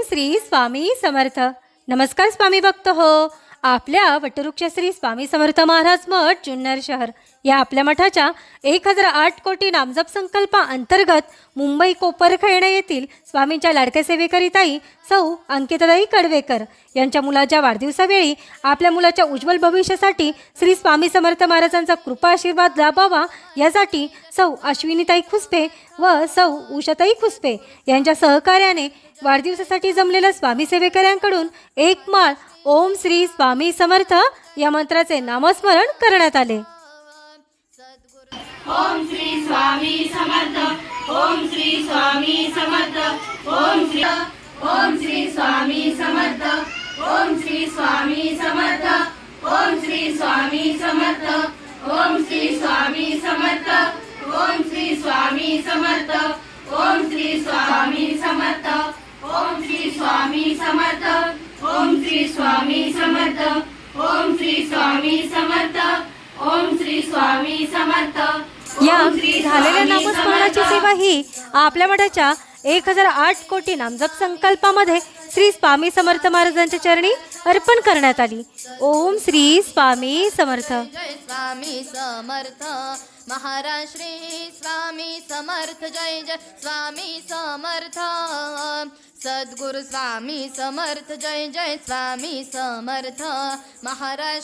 श्री स्वामी समर्थ. नमस्कार स्वामी भक्त हो. आपल्या वटवृक्ष श्री स्वामी समर्थ महाराज मठ जुन्नर शहर या आपल्या मठाच्या 1008 कोटी नामजप संकल्पा अंतर्गत मुंबई कोपरखैरणे येथील स्वामींच्या लाडक्या सेवेकरिताई सौ अंकिताताई कडवेकर यांच्या मुलाच्या वाढदिवसावेळी आपल्या मुलाच्या उज्ज्वल भविष्यासाठी श्री स्वामी समर्थ महाराजांचा कृपा आशीर्वाद लाभावा यासाठी सौ अश्विनीताई खुसपे व सौ उषाताई खुसपे यांच्या सहकार्याने वाढदिवसासाठी जमलेल्या स्वामी सेवेकऱ्यांकडून एक माळ ओम श्री स्वामी समर्थ या मंत्राचे नामस्मरण करण्यात आले. ओम श्री स्वामी समर्थ. ओम श्री स्वामी समर्थ. ओम श्री स्वामी समर्थ. ओम श्री स्वामी समर्थ. ओम श्री स्वामी समर्थ. ओम श्री स्वामी समर्थ. ओम श्री स्वामी समर्थ. ओम श्री स्वामी समर्थ. ओम श्री स्वामी समर्थ. ओम श्री स्वामी समर्थ. ओम श्री स्वामी समर्थ. ओम श्री स्वामी समर्थ. या झालेल्या नामस्मरणाची सेवा ही आपल्या मठाच्या 1008 कोटी नामजप संकल्पामध्ये श्री स्वामी समर्थ महाराजांच्या चरणी अर्पण करण्यात आली. ओम श्री स्वामी समर्थ. जय स्वामी समर्थ महाराज श्री स्वामी समर्थ. जय जय स्वामी समर्थ सद्गुरु स्वामी समर्थ. जय जय स्वामी समर्थ महाराज.